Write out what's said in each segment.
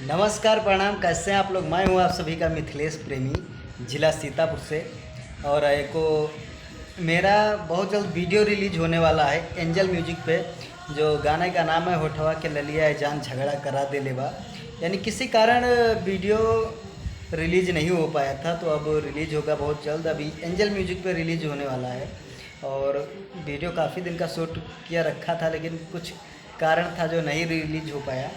नमस्कार, प्रणाम। कैसे हैं आप लोग? मैं हूं आप सभी का मिथिलेश प्रेमी, जिला सीतापुर से। और एको मेरा बहुत जल्द वीडियो रिलीज होने वाला है एंजल म्यूजिक पे। जो गाने का नाम है होठवा के ललिया है जान झगड़ा करा दे लेवा। यानी किसी कारण वीडियो रिलीज नहीं हो पाया था, तो अब रिलीज होगा बहुत जल्द। अभी एंजल म्यूजिक पे रिलीज होने वाला है। और वीडियो काफ़ी दिन का शूट किया रखा था, लेकिन कुछ कारण था जो नहीं रिलीज हो पाया।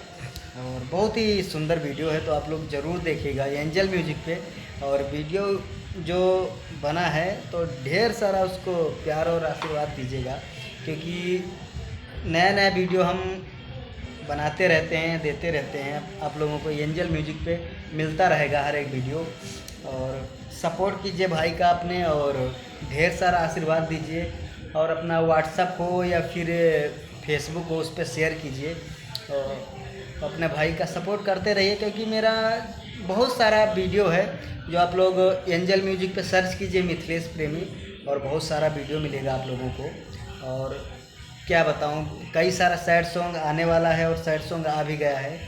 और बहुत ही सुंदर वीडियो है, तो आप लोग ज़रूर देखिएगा एंजल म्यूजिक पे। और वीडियो जो बना है तो ढेर सारा उसको प्यार और आशीर्वाद दीजिएगा, क्योंकि नया नया वीडियो हम बनाते रहते हैं, देते रहते हैं आप लोगों को। एंजल म्यूजिक पे मिलता रहेगा हर एक वीडियो। और सपोर्ट कीजिए भाई का अपने, और ढेर सारा आशीर्वाद दीजिए। और अपना व्हाट्सअप हो या फिर फेसबुक हो, उस पर शेयर कीजिए और अपने भाई का सपोर्ट करते रहिए, क्योंकि मेरा बहुत सारा वीडियो है जो आप लोग एंजल म्यूजिक पे सर्च कीजिए मिथिलेश प्रेमी, और बहुत सारा वीडियो मिलेगा आप लोगों को। और क्या बताऊं, कई सारा सैड सॉन्ग आने वाला है और सैड सॉन्ग आ भी गया है।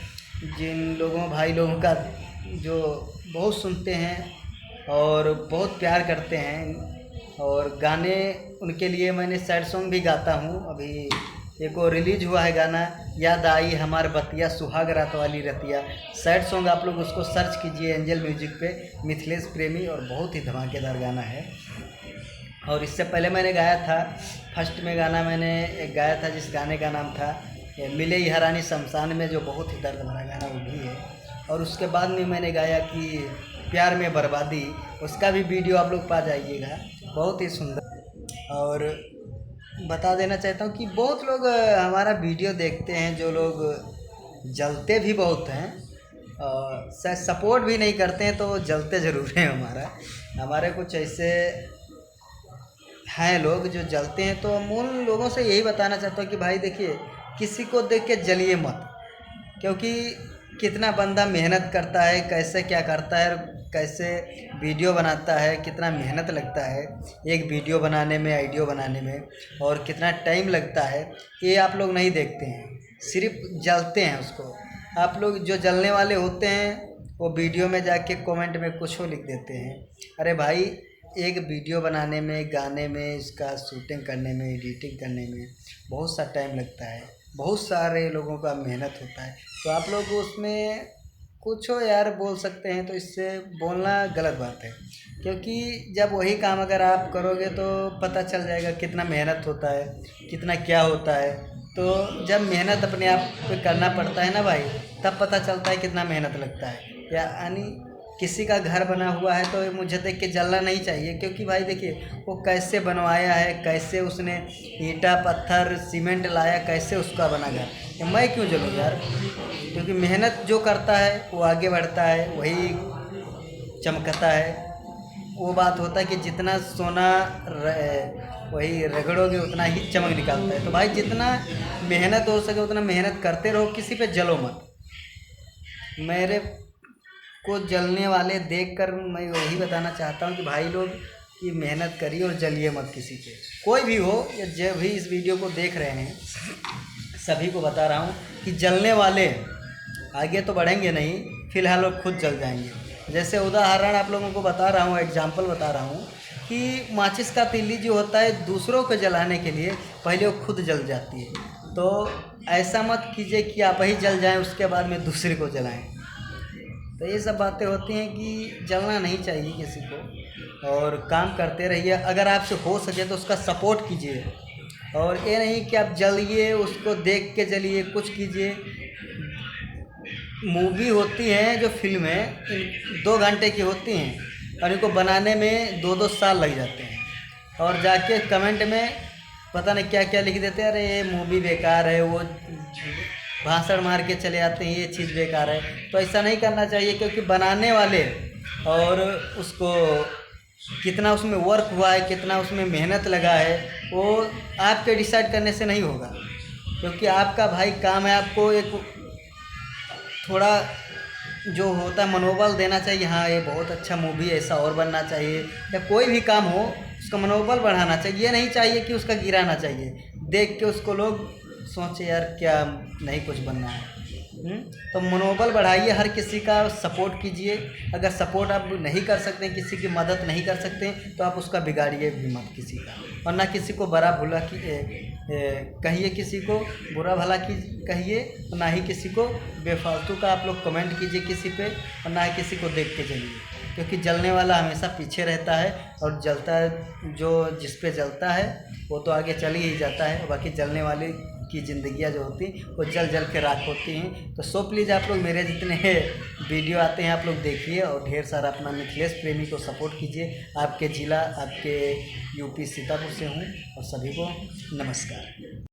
जिन लोगों भाई लोगों का जो बहुत सुनते हैं और बहुत प्यार करते हैं, और गाने उनके लिए मैंने सैड सॉन्ग भी गाता हूँ। अभी एक और रिलीज हुआ है गाना, याद आई हमार बतिया सुहाग रात वाली रतिया। सैड सॉन्ग आप लोग उसको सर्च कीजिए एंजल म्यूजिक पे, मिथिलेश प्रेमी, और बहुत ही धमाकेदार गाना है। और इससे पहले मैंने गाया था, फर्स्ट में गाना मैंने एक गाया था जिस गाने का नाम था मिले ही हरानी शमशान में, जो बहुत ही दर्द भरा गाना वो भी है। और उसके बाद में मैंने गाया कि प्यार में बर्बादी, उसका भी वीडियो आप लोग पा जाइएगा, बहुत ही सुंदर। और बता देना चाहता हूँ कि बहुत लोग हमारा वीडियो देखते हैं, जो लोग जलते भी बहुत हैं और शायद सपोर्ट भी नहीं करते हैं, तो जलते ज़रूर हैं। हमारे कुछ ऐसे हैं लोग जो जलते हैं। तो हम उन लोगों से यही बताना चाहता हूँ कि भाई देखिए, किसी को देख के जलिए मत, क्योंकि कितना बंदा मेहनत करता है, कैसे क्या करता है, कैसे वीडियो बनाता है, कितना मेहनत लगता है एक वीडियो बनाने में, आइडियो बनाने में, और कितना टाइम लगता है, ये आप लोग नहीं देखते हैं, सिर्फ जलते हैं उसको। आप लोग जो जलने वाले होते हैं वो वीडियो में जाके कमेंट में कुछ लिख देते हैं। अरे भाई, एक वीडियो बनाने में, गाने में, इसका शूटिंग करने में, एडिटिंग करने में बहुत सा टाइम लगता है, बहुत सारे लोगों का मेहनत होता है। तो आप लोग उसमें कुछ हो यार बोल सकते हैं, तो इससे बोलना गलत बात है, क्योंकि जब वही काम अगर आप करोगे तो पता चल जाएगा कितना मेहनत होता है, कितना क्या होता है। तो जब मेहनत अपने आप पे करना पड़ता है ना भाई, तब पता चलता है कितना मेहनत लगता है। यानी किसी का घर बना हुआ है तो मुझे देख के जलना नहीं चाहिए, क्योंकि भाई देखिए वो कैसे बनवाया है, कैसे उसने ईंटा पत्थर सीमेंट लाया, कैसे उसका बना घर। मैं क्यों जलूँ यार? क्योंकि मेहनत जो करता है वो आगे बढ़ता है, वही चमकता है। वो बात होता है कि जितना सोना वही रगड़ोगे उतना ही चमक निकालता है। तो भाई जितना मेहनत हो सके उतना मेहनत करते रहो, किसी पे जलो मत। मेरे को जलने वाले देखकर मैं वही बताना चाहता हूँ कि भाई लोग की मेहनत करिए और जलिए मत किसी पे, कोई भी हो। या जो भी इस वीडियो को देख रहे हैं सभी को बता रहा हूँ कि जलने वाले आगे तो बढ़ेंगे नहीं, फिलहाल वो खुद जल जाएंगे। जैसे उदाहरण आप लोगों को बता रहा हूँ, एग्जाम्पल बता रहा हूँ कि माचिस का तीली जो होता है दूसरों को जलाने के लिए पहले वो खुद जल जाती है। तो ऐसा मत कीजिए कि आप ही जल जाएं उसके बाद में दूसरे को जलाएं। तो ये सब बातें होती हैं कि जलना नहीं चाहिए किसी को, और काम करते रहिए। अगर आपसे हो सके तो उसका सपोर्ट कीजिए, और ये नहीं कि आप जलिए उसको देख के जलिए, कुछ कीजिए। मूवी होती हैं जो फिल्में 2 घंटे की होती हैं, और इनको बनाने में 2-2 साल लग जाते हैं, और जाके कमेंट में पता नहीं क्या क्या लिख देते हैं, अरे ये मूवी बेकार है, वो भाषण मार के चले आते हैं, ये चीज़ बेकार है। तो ऐसा नहीं करना चाहिए, क्योंकि बनाने वाले और उसको कितना उसमें वर्क हुआ है, कितना उसमें मेहनत लगा है, वो आपके डिसाइड करने से नहीं होगा। क्योंकि आपका भाई काम है आपको एक थोड़ा जो होता है मनोबल देना चाहिए, हाँ ये बहुत अच्छा मूवी है, ऐसा और बनना चाहिए। या कोई भी काम हो उसका मनोबल बढ़ाना चाहिए, ये नहीं चाहिए कि उसका गिराना चाहिए। देख के उसको लोग सोचे यार क्या नहीं कुछ बनना है। तो मनोबल बढ़ाइए, हर किसी का सपोर्ट कीजिए। अगर सपोर्ट आप नहीं कर सकते हैं, किसी की मदद नहीं कर सकते हैं, तो आप उसका बिगाड़िए भी मत किसी का। और ना किसी को बड़ा भला कहिए, किसी को बुरा भला कहिए, और ना ही किसी को बेफालतू का आप लोग कमेंट कीजिए किसी पे, और ना ही किसी को देख के जलिए, क्योंकि जलने वाला हमेशा पीछे रहता है, और जलता है जो जिस पे जलता है वो तो आगे चल ही जाता है, और बाकी जलने वाले की ज़िंदगियाँ जो होती वो जल जल के राख होती हैं। तो सो प्लीज़ आप लोग मेरे जितने वीडियो आते हैं आप लोग देखिए, और ढेर सारा अपना मिथिलेश प्रेमी को सपोर्ट कीजिए। आपके ज़िला आपके यूपी सीतापुर से हूँ, और सभी को नमस्कार।